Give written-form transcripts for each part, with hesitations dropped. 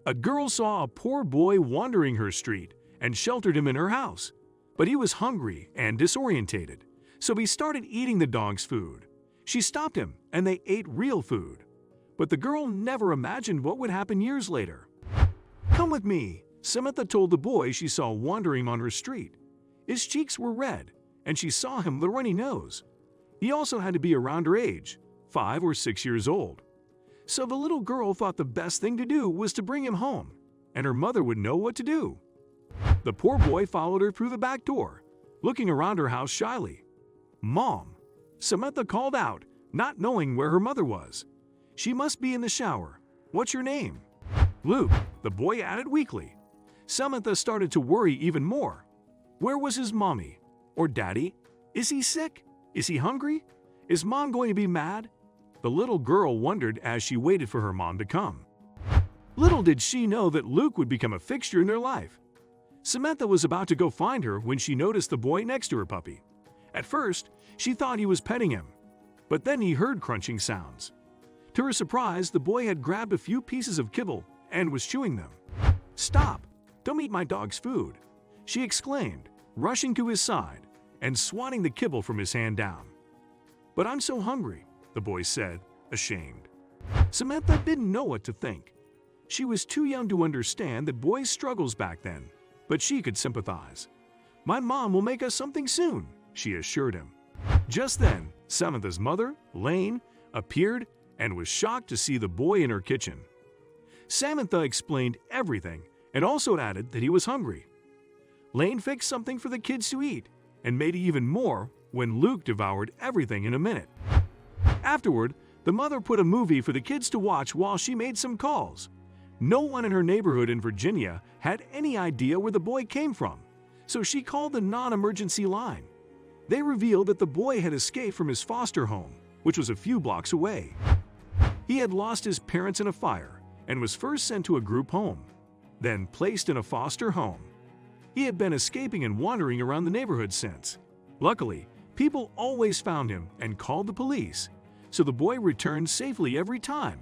A girl saw a poor boy wandering her street and sheltered him in her house. But he was hungry and disorientated, so he started eating the dog's food. She stopped him and they ate real food. But the girl never imagined what would happen years later. "Come with me," Samantha told the boy she saw wandering on her street. His cheeks were red, and she saw him with a runny nose. He also had to be around her age, 5 or 6 years old. So the little girl thought the best thing to do was to bring him home, and her mother would know what to do. The poor boy followed her through the back door, looking around her house shyly. "Mom," Samantha called out, not knowing where her mother was. "She must be in the shower. What's your name?" "Luke," the boy added weakly. Samantha started to worry even more. Where was his mommy? Or daddy? Is he sick? Is he hungry? Is mom going to be mad? The little girl wondered as she waited for her mom to come. Little did she know that Luke would become a fixture in their life. Samantha was about to go find her when she noticed the boy next to her puppy. At first, she thought he was petting him, but then he heard crunching sounds. To her surprise, the boy had grabbed a few pieces of kibble and was chewing them. "Stop! Don't eat my dog's food!" she exclaimed, rushing to his side and swatting the kibble from his hand down. "But I'm so hungry," the boy said, ashamed. Samantha didn't know what to think. She was too young to understand that boys' struggles back then, but she could sympathize. "My mom will make us something soon," she assured him. Just then, Samantha's mother, Lane, appeared and was shocked to see the boy in her kitchen. Samantha explained everything and also added that he was hungry. Lane fixed something for the kids to eat and made even more when Luke devoured everything in a minute. Afterward, the mother put a movie for the kids to watch while she made some calls. No one in her neighborhood in Virginia had any idea where the boy came from, so she called the non-emergency line. They revealed that the boy had escaped from his foster home, which was a few blocks away. He had lost his parents in a fire and was first sent to a group home, then placed in a foster home. He had been escaping and wandering around the neighborhood since. Luckily, people always found him and called the police, so the boy returned safely every time,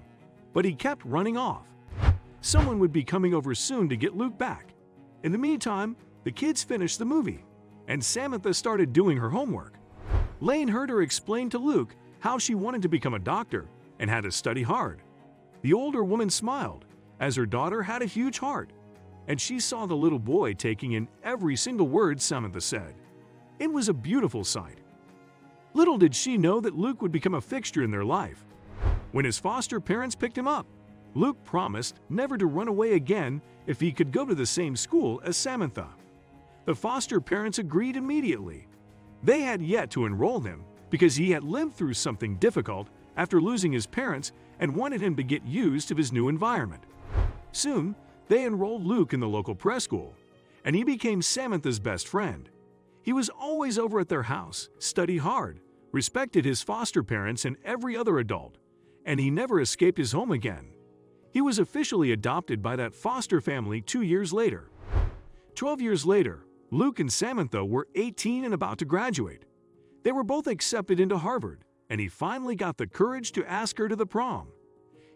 but he kept running off. Someone would be coming over soon to get Luke back. In the meantime, the kids finished the movie, and Samantha started doing her homework. Lane heard her explain to Luke how she wanted to become a doctor and had to study hard. The older woman smiled, as her daughter had a huge heart, and she saw the little boy taking in every single word Samantha said. It was a beautiful sight. Little did she know that Luke would become a fixture in their life. When his foster parents picked him up, Luke promised never to run away again if he could go to the same school as Samantha. The foster parents agreed immediately. They had yet to enroll him because he had lived through something difficult after losing his parents and wanted him to get used to his new environment. Soon, they enrolled Luke in the local preschool, and he became Samantha's best friend. He was always over at their house, studied hard, respected his foster parents and every other adult, and he never escaped his home again. He was officially adopted by that foster family 2 years later. 12 years later, Luke and Samantha were 18 and about to graduate. They were both accepted into Harvard, and he finally got the courage to ask her to the prom.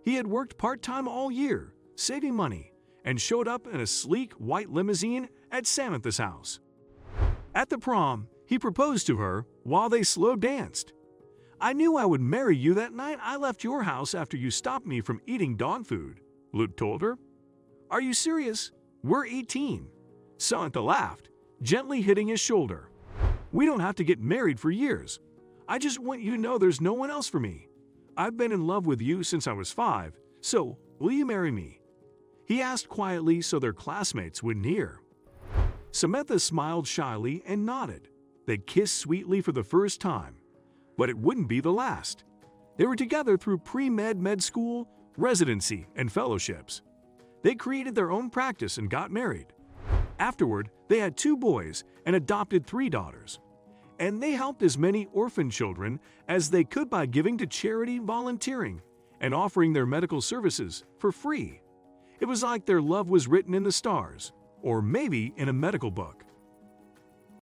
He had worked part-time all year, saving money, and showed up in a sleek white limousine at Samantha's house. At the prom, he proposed to her while they slow danced. "I knew I would marry you that night I left your house after you stopped me from eating dog food," Luke told her. "Are you serious? We're 18. Samantha laughed, gently hitting his shoulder. "We don't have to get married for years. I just want you to know there's no one else for me. I've been in love with you since I was 5, so will you marry me?" He asked quietly so their classmates wouldn't hear. Samantha smiled shyly and nodded. They kissed sweetly for the first time. But it wouldn't be the last. They were together through pre-med school, residency, and fellowships. They created their own practice and got married. Afterward, they had 2 boys and adopted 3 daughters. And they helped as many orphan children as they could by giving to charity, volunteering, and offering their medical services for free. It was like their love was written in the stars, or maybe in a medical book.